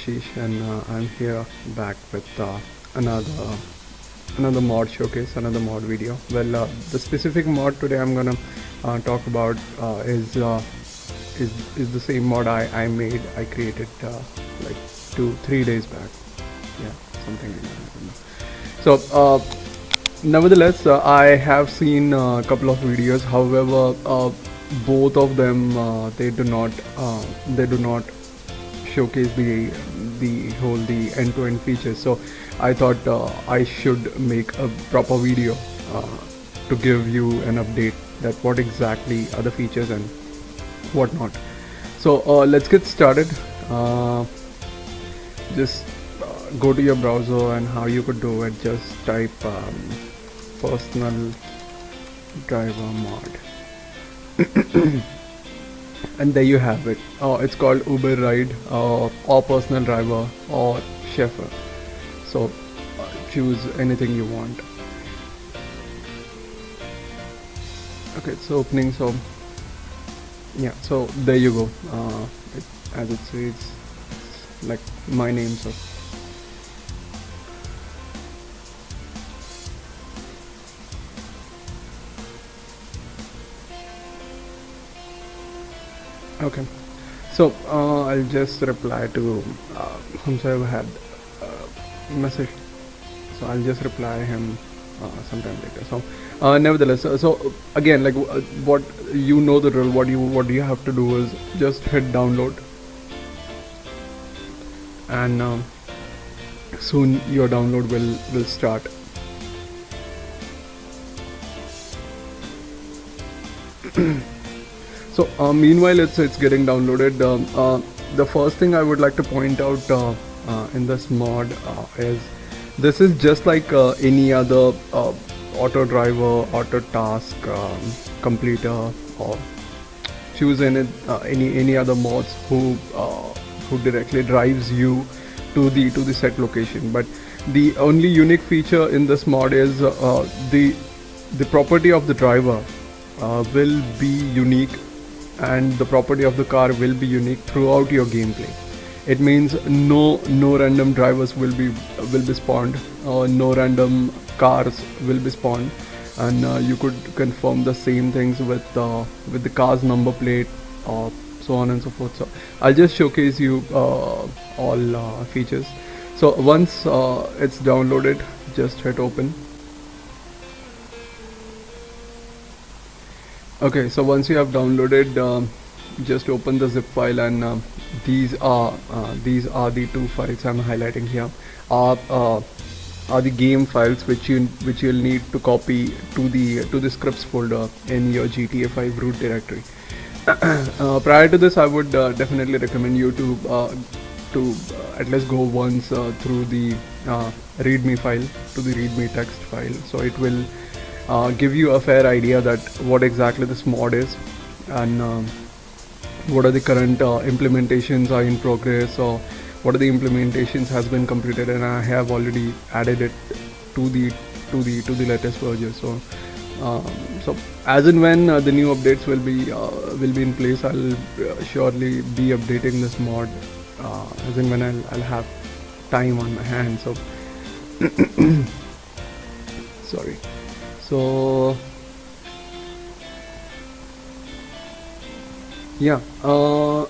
Ashish, and I'm here back with another mod showcase, another mod video. Well, the specific mod today I'm gonna talk about is the same mod I made. I created like 2-3 days back. Yeah, something like that. I don't know. So, nevertheless, I have seen a couple of videos. However, both of them they do not showcase the end-to-end features. So I thought I should make a proper video to give you an update that what exactly are the features and whatnot. So let's get started. Just go to your browser, and how you could do it, just type personal driver mod. And there you have it. It's called Uber Ride or Personal Driver or Chauffeur. So choose anything you want. Okay, it's opening. So yeah, so there you go. As it says, it's like my name. So okay, so I'll just reply to whomsoever had message. So I'll just reply him sometime later. So nevertheless, so again, like what you know the drill. What you have to do is just hit download, and soon your download will start. So meanwhile it's getting downloaded. The first thing I would like to point out in this mod is this is just like any other auto driver, auto task completer, or choose any other mods who directly drives you to the set location. But the only unique feature in this mod is the property of the driver will be unique, and the property of the car will be unique throughout your gameplay. It means no random drivers will be spawned, or no random cars will be spawned, and you could confirm the same things with the car's number plate, or so on and so forth. So I'll just showcase you all features. So once it's downloaded, just hit open. Okay, so once you have downloaded, just open the zip file, and these are the two files I'm highlighting here. Are the game files which you'll need to copy to the scripts folder in your GTA 5 root directory. Prior to this, I would definitely recommend you to at least go once through the readme file, to the readme text file, so it will give you a fair idea that what exactly this mod is, and what are the current implementations are in progress, or what are the implementations has been completed, and I have already added it to the latest version. So so as and when the new updates will be in place, I'll surely be updating this mod as and when I'll have time on my hands. So sorry. So yeah, all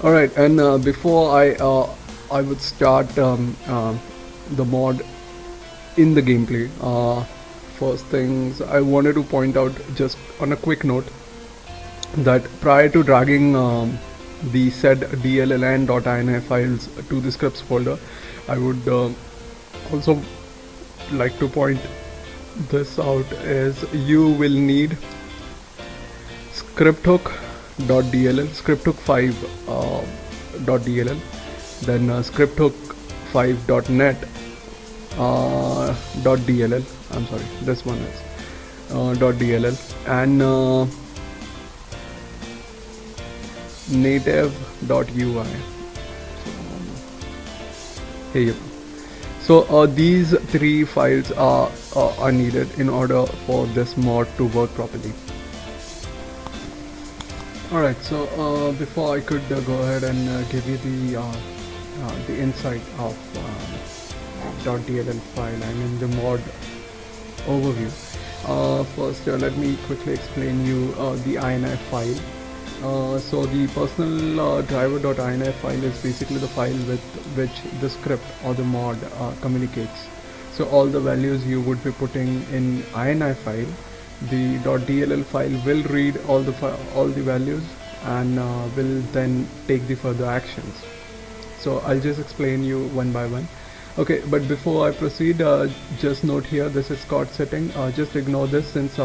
right. And before I would start the mod in the gameplay, first things I wanted to point out, just on a quick note, that prior to dragging the said dll.ini files to the scripts folder, I would also like to point this out, is you will need scripthook.dll, scripthook5.dll, then scripthook5.net .dll. I'm sorry, this one is, .dll and native.ui. Here you go. So these three files are needed in order for this mod to work properly. Alright, so before I could go ahead and give you the insight of .dll file, I mean the mod overview. First, let me quickly explain you the ini file. So the personal driver.ini file is basically the file with which the script or the mod communicates. So all the values you would be putting in ini file, the .dll file will read all the values and will then take the further actions. So I'll just explain you one by one. Okay, but before I proceed, just note here, this is card setting. Just ignore this, since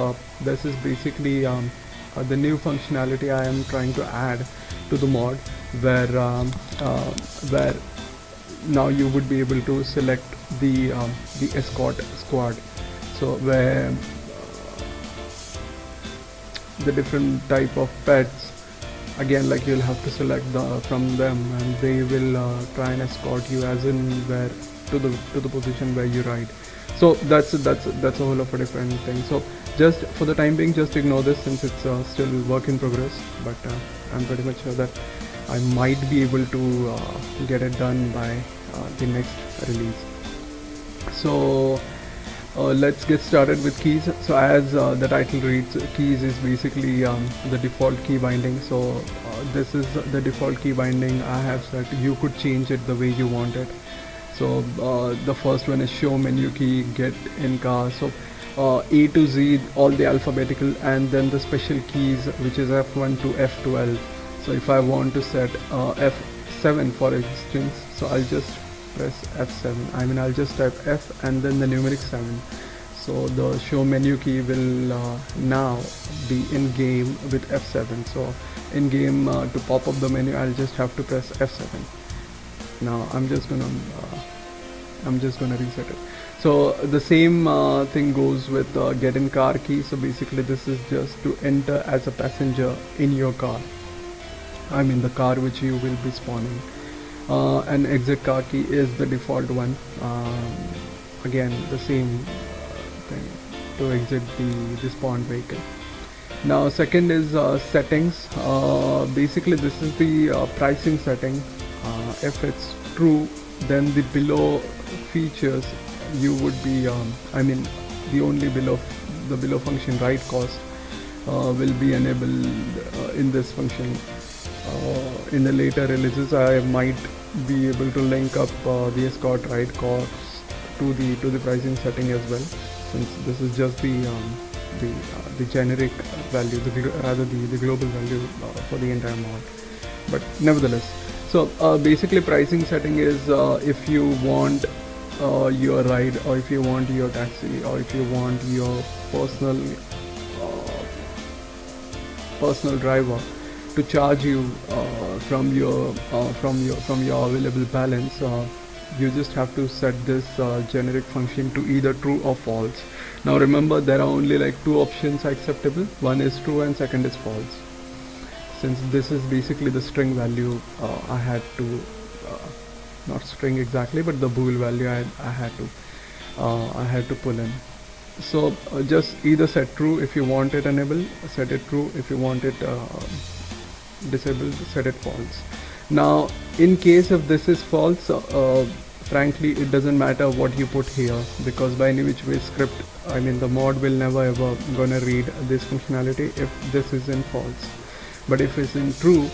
this is basically the new functionality I am trying to add to the mod, where now you would be able to select the escort squad. So where the different type of pets, again, like you'll have to select from them, and they will try and escort you as in where to the position where you ride. So that's a whole of a different thing. So just for the time being, just ignore this, since it's still work in progress, but I'm pretty much sure that I might be able to get it done by the next release. So let's get started with keys. So as the title reads, keys is basically the default key binding. So this is the default key binding I have set. You could change it the way you want it. So the first one is show menu key, get in car. So A to Z, all the alphabetical, and then the special keys, which is F1 to F12. So if I want to set F7 for instance, so I'll just press F7. I mean, I'll just type F and then the numeric 7. So the show menu key will now be in game with F7. So in game, to pop up the menu, I'll just have to press F7. Now I'm just gonna reset it. So the same thing goes with get in car key. So basically this is just to enter as a passenger in your car, I mean the car which you will be spawning. And exit car key is the default one. Again, the same thing to exit the spawned vehicle. Now second is settings. Basically this is the pricing setting. If it's true, then the below features you would be I mean the only below function ride cost will be enabled in this function. In the later releases I might be able to link up the escort ride cost to the pricing setting as well, since this is just the generic value, the global value for the entire mod. But nevertheless, so basically pricing setting is if you want your ride, or if you want your taxi, or if you want your personal driver to charge you from your available balance, you just have to set this generic function to either true or false. Now remember, there are only like two options acceptable. One is true and second is false. Since this is basically the string value, I had to not string exactly, but the bool value I had to pull in. So just either set true if you want it enable, set it true if you want it disabled, set it false. Now in case if this is false, frankly it doesn't matter what you put here, because by any which way script, I mean the mod will never ever gonna read this functionality if this is in false. But if it's in true,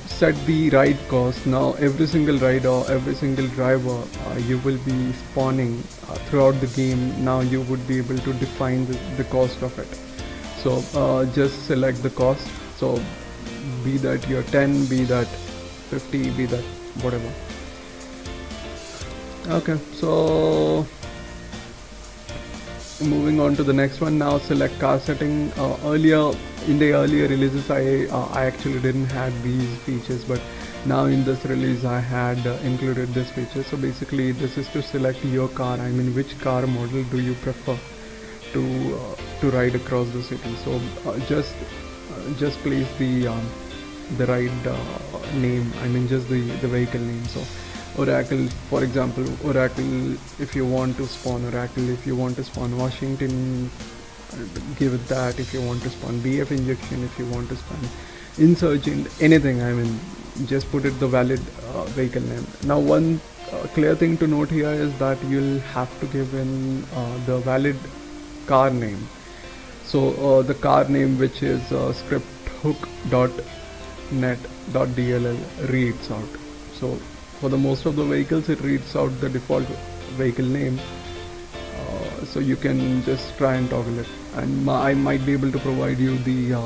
set the ride cost. Now every single ride or every single driver you will be spawning throughout the game, now you would be able to define the cost of it. So just select the cost. So be that your 10, be that 50, be that whatever. Okay, so moving on to the next one. Now select car setting. In the earlier releases I actually didn't have these features, but now in this release I had included this feature. So basically this is to select your car, I mean which car model do you prefer to to ride across the city. So just place the right name. I mean, just the vehicle name. So Oracle, for example, Oracle. If you want to spawn Oracle, if you want to spawn Washington, give it that. If you want to spawn BF injection, if you want to spawn insurgent, anything. I mean, just put it the valid vehicle name. Now, one clear thing to note here is that you'll have to give in the valid car name. So the car name, which is scripthook.net.dll, reads out. So for the most of the vehicles, it reads out the default vehicle name. So you can just try and toggle it, and I might be able to provide you the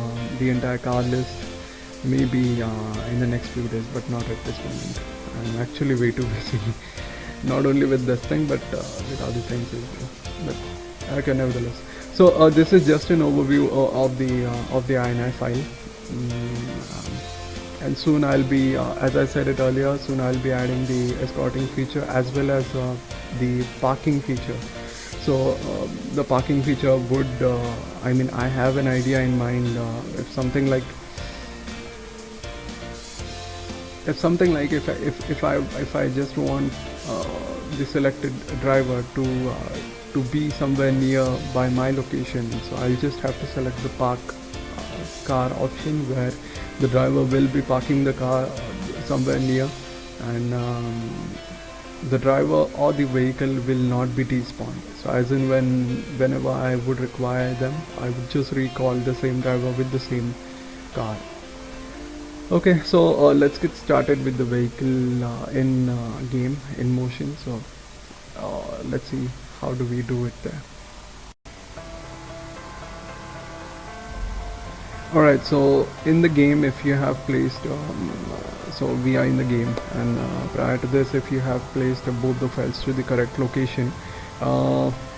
entire car list maybe in the next few days, but not at this moment. I'm actually way too busy, not only with this thing but with other things as well. But okay, nevertheless. So this is just an overview of the INI file. And soon I'll be, as I said it earlier, soon I'll be adding the escorting feature as well as the parking feature. So the parking feature would, I mean, I have an idea in mind. If something like if I just want the selected driver to be somewhere near by my location, so I'll just have to select the park car option, where the driver will be parking the car somewhere near, and the driver or the vehicle will not be despawned. So as in whenever I would require them, I would just recall the same driver with the same car. Okay, so let's get started with the vehicle in game, in motion. So let's see how do we do it there. Alright, so in the game, if you have placed, so we are in the game, and prior to this, if you have placed both the files to the correct location,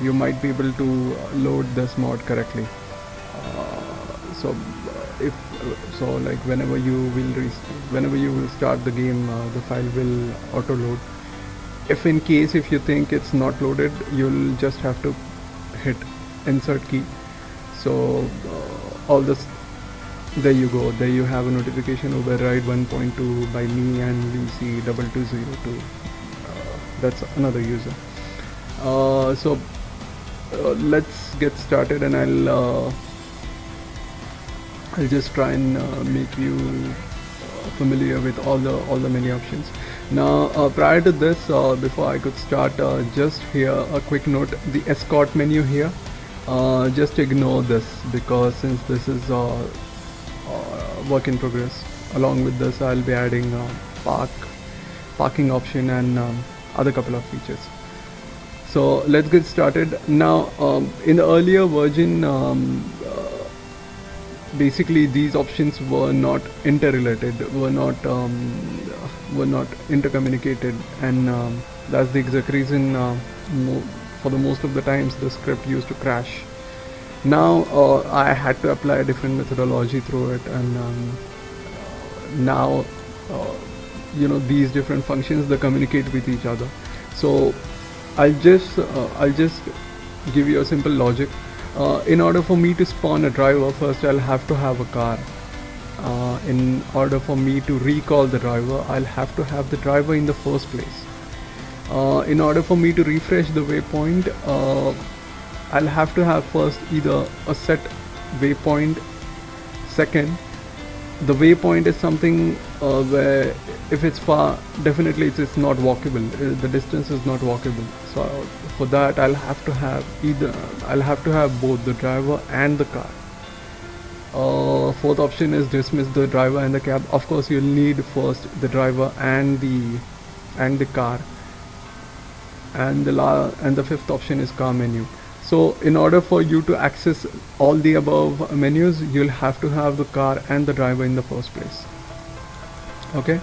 you might be able to load this mod correctly. So if so, like whenever you will start the game, the file will auto load. If in case if you think it's not loaded, you'll just have to hit insert key. So all this, there you go, there you have a notification override 1.2 by me and VC2202. That's another user. So let's get started, and I'll just try and make you familiar with all the menu options. Now prior to this, before I could start, just here a quick note: the escort menu here, just ignore this, because since this is work in progress. Along with this, I'll be adding parking option and other couple of features. So let's get started. Now in the earlier version, basically these options were not interrelated, were not intercommunicated, and that's the exact reason for the most of the times the script used to crash. Now I had to apply a different methodology through it, and now these different functions, they communicate with each other. So I'll just give you a simple logic. In order for me to spawn a driver, first I'll have to have a car. In order for me to recall the driver, I'll have to have the driver in the first place. In order for me to refresh the waypoint, I'll have to have first either a set waypoint. Second, the waypoint is something where if it's far, definitely it's not walkable. The distance is not walkable. So for that, I'll have to have both the driver and the car. Fourth option is dismiss the driver and the cab. Of course, you'll need first the driver and the car. And the fifth option is car menu. So in order for you to access all the above menus, you'll have to have the car and the driver in the first place. Okay,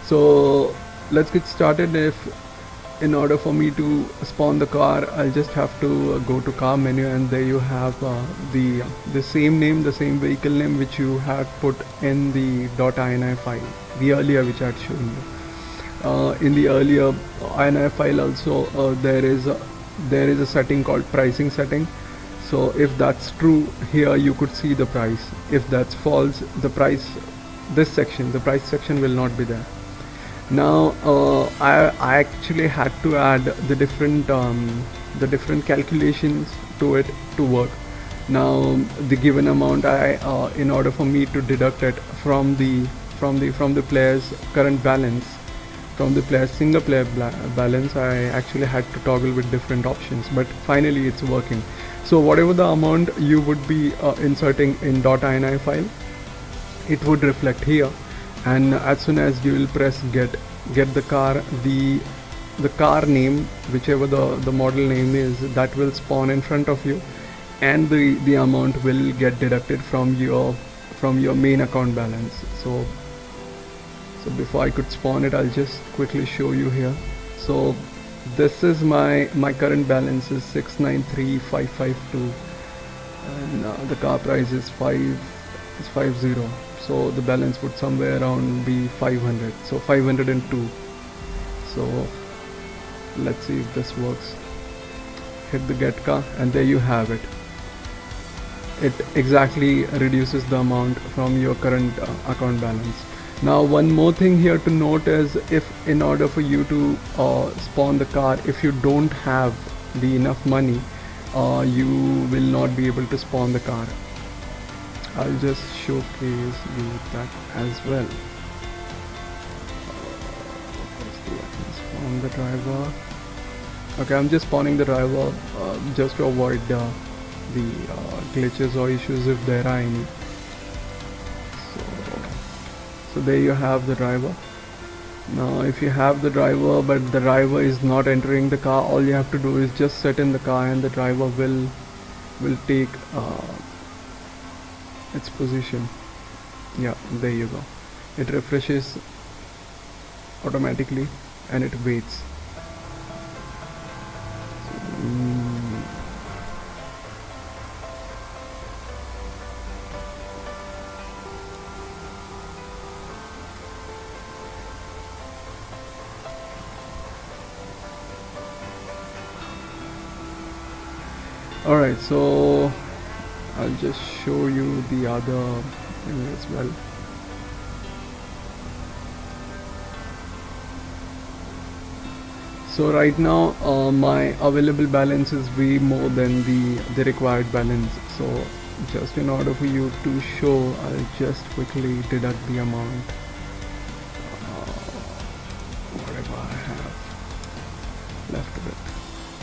so let's get started. In order for me to spawn the car, I'll just have to go to car menu, and there you have the same name, the same vehicle name which you had put in the .ini file, the earlier which I had shown you. In the earlier ini file also there is a setting called pricing setting. So if that's true, here you could see the price. If that's false, the price, the price section will not be there. Now I actually had to add the different calculations to it to work. Now the given amount, I in order for me to deduct it from the player's current balance, from the player's single player balance, I actually had to toggle with different options, but finally it's working. So whatever the amount you would be inserting in .ini file, it would reflect here, and as soon as you will press get the car, the car name, whichever the model name is, that will spawn in front of you, and the amount will get deducted from your main account balance. So before I could spawn it, I'll just quickly show you here. So this is my current balance is 693,552, and the car price is 50. So the balance would somewhere around be 500, so 502. So let's see if this works. Hit the get car, and there you have it. It exactly reduces the amount from your current account balance. Now one more thing here to note is, if in order for you to spawn the car, if you don't have the enough money, you will not be able to spawn the car. I'll just showcase you that as well. Spawn the driver. Okay, I'm just spawning the driver just to avoid the glitches or issues if there are any. So there you have the driver. Now if you have the driver but the driver is not entering the car, all you have to do is just sit in the car, and the driver will take its position. Yeah, there you go. It refreshes automatically and it waits. Alright, so I'll just show you the other thing as well. So right now my available balance is way more than the required balance. So just in order for you to show, I'll just quickly deduct the amount, whatever I have left of it.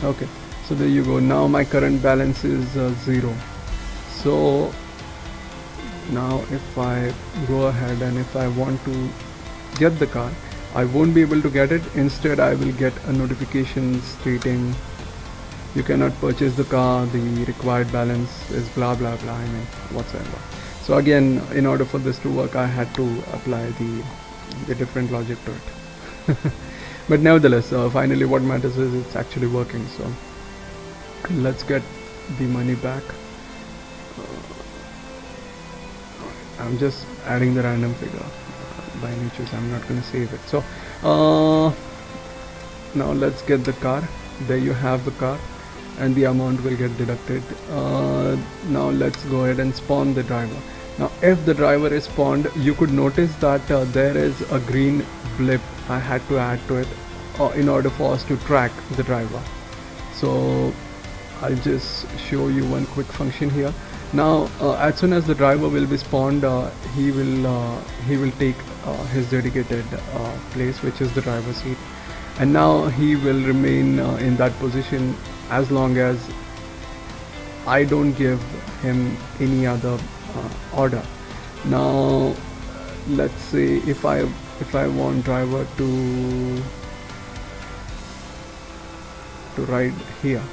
Okay, so there you go. Now my current balance is 0. So now if I go ahead and if I want to get the car, I won't be able to get it. Instead I will get a notification stating you cannot purchase the car, the required balance is blah blah blah, I mean whatsoever. So again, in order for this to work, I had to apply the different logic to it. But nevertheless, finally what matters is it's actually working. So let's get the money back. I'm just adding the random figure. By any chance, I'm not going to save it. So now let's get the car. There you have the car, and the amount will get deducted. Now let's go ahead and spawn the driver. Now if the driver is spawned, you could notice that there is a green blip I had to add to it in order for us to track the driver. So I'll just show you one quick function here. Now as soon as the driver will be spawned, he will take his dedicated place, which is the driver's seat, and now he will remain in that position as long as I don't give him any other order. Now let's say if I want driver to ride here.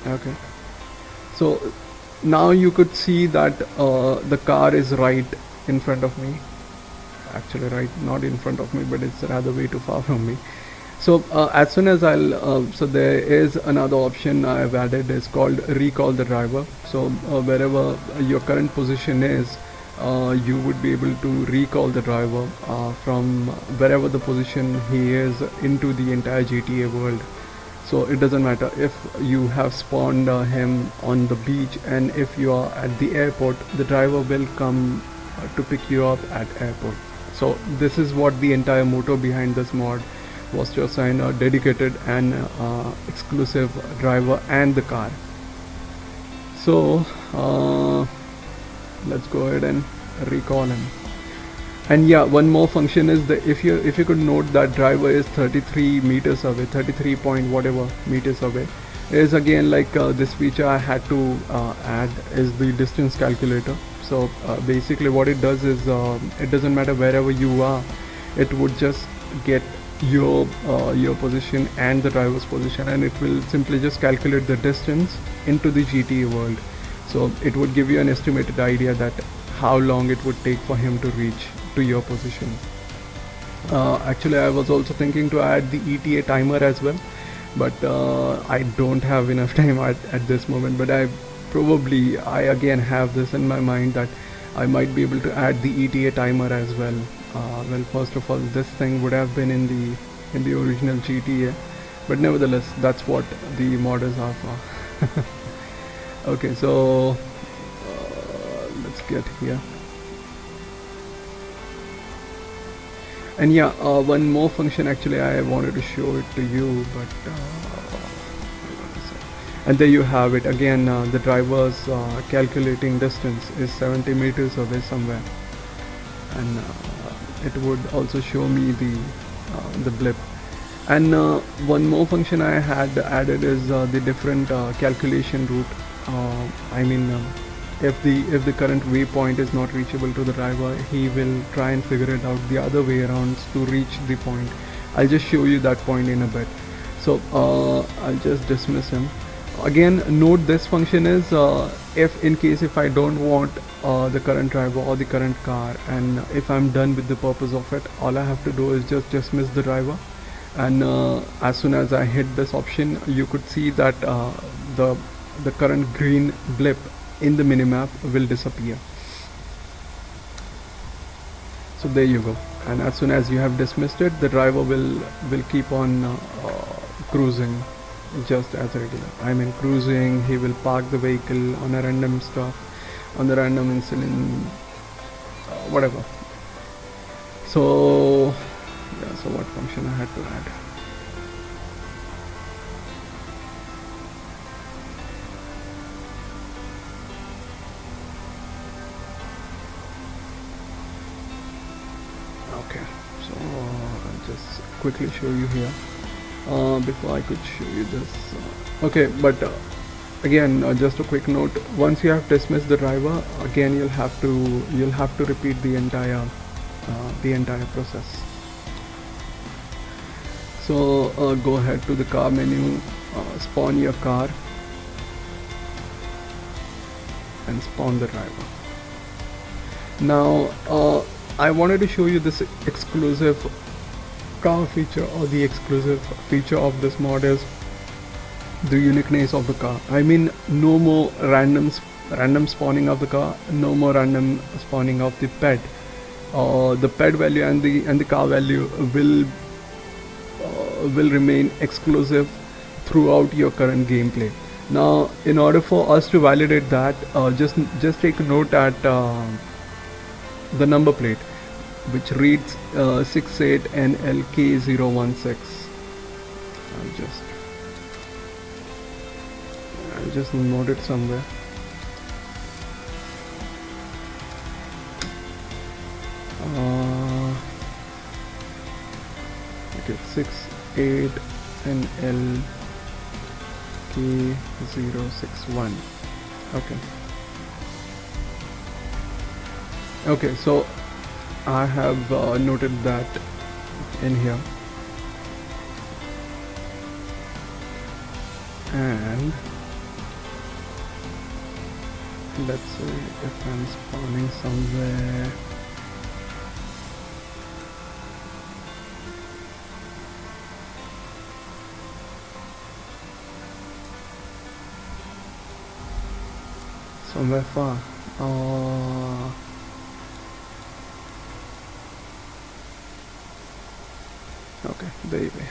Okay, so now you could see that the car is right in front of me. Actually right, not in front of me, but it's rather way too far from me. So as soon as so there is another option I have added, is called recall the driver. So wherever your current position is, you would be able to recall the driver from wherever the position he is into the entire GTA world. So it doesn't matter if you have spawned him on the beach, and if you are at the airport, the driver will come to pick you up at airport. So this is what the entire motto behind this mod was, to assign a dedicated and exclusive driver and the car. So let's go ahead and recall him. And yeah, one more function is that if you could note that driver is 33 meters away, 33 point whatever meters away, is again like this feature I had to add is the distance calculator. So basically what it does is it doesn't matter wherever you are, it would just get your position and the driver's position, and it will simply just calculate the distance into the GTA world. So it would give you an estimated idea that how long it would take for him to reach to your position. Actually I was also thinking to add the ETA timer as well, but I don't have enough time at this moment. But I again have this in my mind that I might be able to add the ETA timer as well. Well, first of all, this thing would have been in the original GTA, but nevertheless that's what the modders are for. Okay, so let's get here. And yeah, one more function actually I wanted to show it to you, but and there you have it again. The driver's calculating distance is 70 meters away somewhere, and it would also show me the blip. And one more function I had added is the different calculation route. I mean, if the current waypoint is not reachable to the driver, he will try and figure it out the other way around to reach the point. I'll just show you that point in a bit. So I'll just dismiss him. Again, note this function is if in case if I don't want the current driver or the current car, and if I'm done with the purpose of it, all I have to do is just dismiss the driver, and as soon as I hit this option, you could see that the current green blip in the minimap will disappear. So there you go. And as soon as you have dismissed it, the driver will keep on cruising just as regular. I mean cruising, he will park the vehicle on a random stuff, on the random incident, whatever. So yeah, so what function I had to add? Okay, so I'll just quickly show you here before I could show you this. Okay, but again, just a quick note: once you have dismissed the driver, again you'll have to repeat the entire process. So go ahead to the car menu, spawn your car, and spawn the driver. Now I wanted to show you this exclusive car feature, or the exclusive feature of this mod is the uniqueness of the car. I mean, no more random spawning of the car, no more random spawning of the ped. The ped value and the car value will remain exclusive throughout your current gameplay. Now, in order for us to validate that, just take a note at the number plate, which reads 68NLK016. I'll just note it somewhere. Okay, 68NLK061. Okay, so I have noted that in here, and let's say if I'm spawning somewhere, far, okay, there you have it.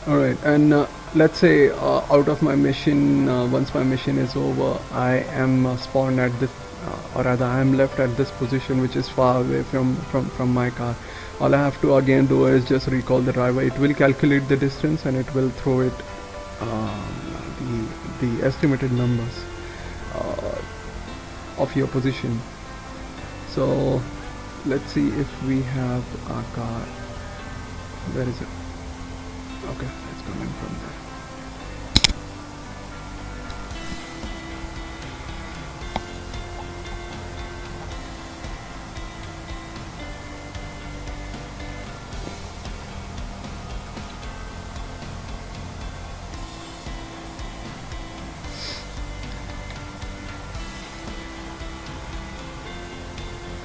All right, and let's say out of my mission, once my mission is over, I am spawned at this, or rather, I am left at this position, which is far away from my car. All I have to again do is just recall the driver. It will calculate the distance and it will throw it the estimated numbers uh, of your position. So let's see if we have a car. Where is it? Okay, it's coming from there.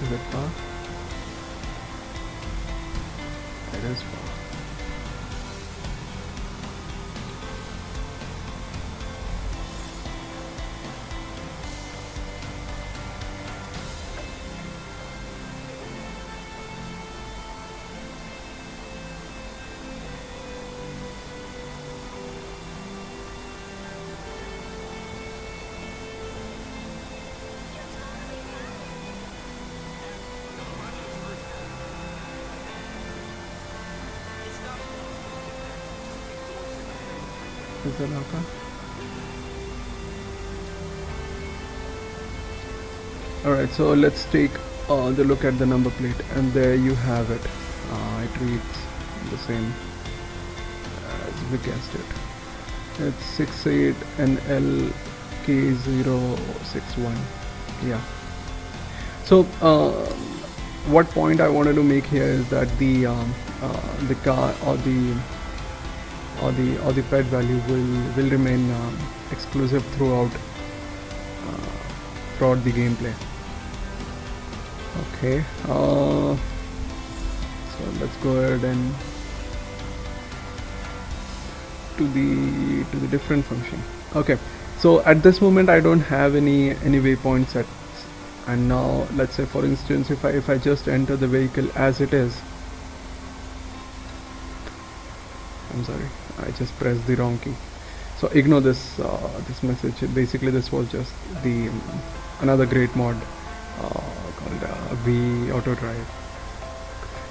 Is it far? It is far. Is it okay? Alright, so let's take the look at the number plate, and there you have it. It reads the same as we guessed it. It's 68 NLK061. Yeah. So what point I wanted to make here is that the car or the pet value will remain exclusive throughout the gameplay. Okay, so let's go ahead and to the different function. Okay, so at this moment I don't have any waypoint sets, and now let's say, for instance, if I just enter the vehicle as it is. I'm sorry, I just pressed the wrong key. So ignore this this message. Basically, this was just the another great mod called V Auto Drive.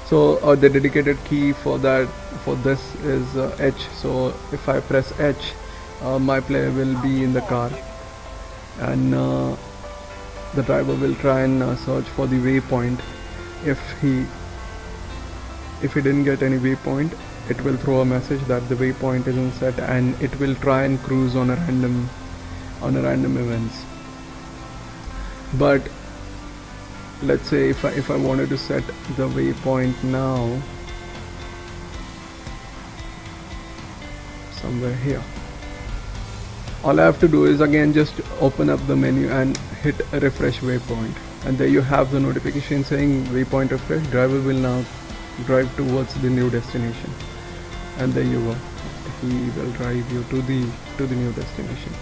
So the dedicated key for this is H. So if I press H, my player will be in the car, and the driver will try and search for the waypoint. If he didn't get any waypoint, it will throw a message that the waypoint isn't set, and it will try and cruise on a random events. But let's say if I wanted to set the waypoint now somewhere here, all I have to do is again just open up the menu and hit refresh waypoint, and there you have the notification saying waypoint refresh, driver will now drive towards the new destination. And there you go, he will drive you to the new destination.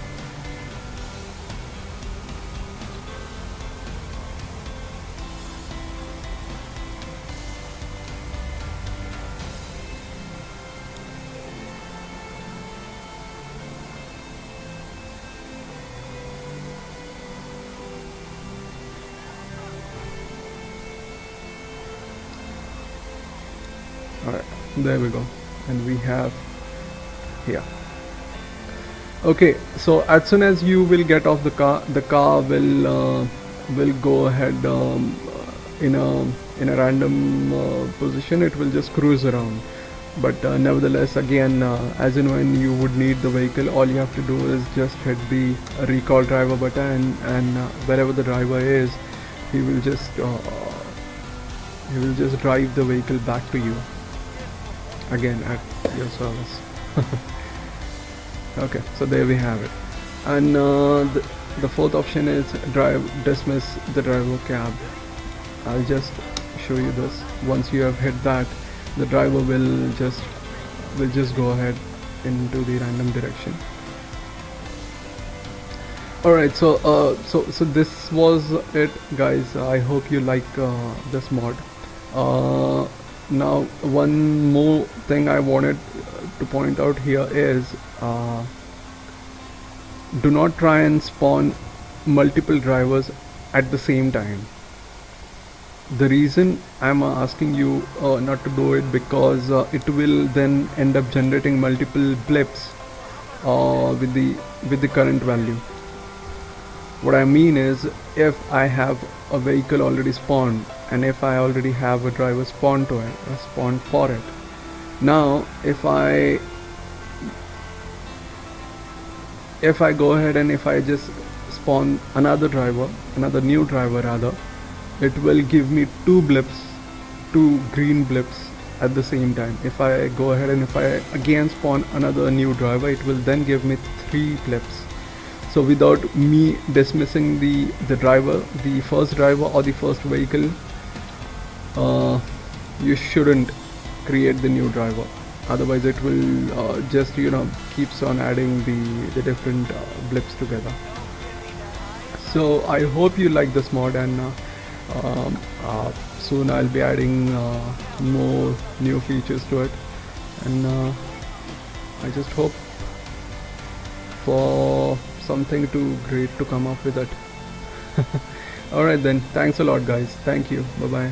Alright, there we go, and we have here. Okay, so as soon as you will get off the car will go ahead in a random position. It will just cruise around, but nevertheless, again, as in when you would need the vehicle, all you have to do is just hit the recall driver button, and wherever the driver is, he will just drive the vehicle back to you again at your service. Okay, so there we have it. And the fourth option is dismiss the driver cab. I'll just show you this. Once you have hit that, the driver will just go ahead into the random direction. Alright, so this was it, guys. I hope you like this mod. Now one more thing I wanted to point out here is do not try and spawn multiple drivers at the same time. The reason I'm asking you not to do it, because it will then end up generating multiple blips with the current value. What I mean is, if I have a vehicle already spawned and if I already have a driver spawned to it, spawned for it, now if I go ahead and if I just spawn another new driver rather, it will give me two green blips at the same time. If I go ahead and if I again spawn another new driver, it will then give me three blips. So without me dismissing the driver, the first driver or the first vehicle, you shouldn't create the new driver. Otherwise it will just keeps on adding the different blips together. So I hope you like this mod, and soon I'll be adding more new features to it, and I just hope for something too great to come up with it. Alright then, thanks a lot guys, thank you, bye bye.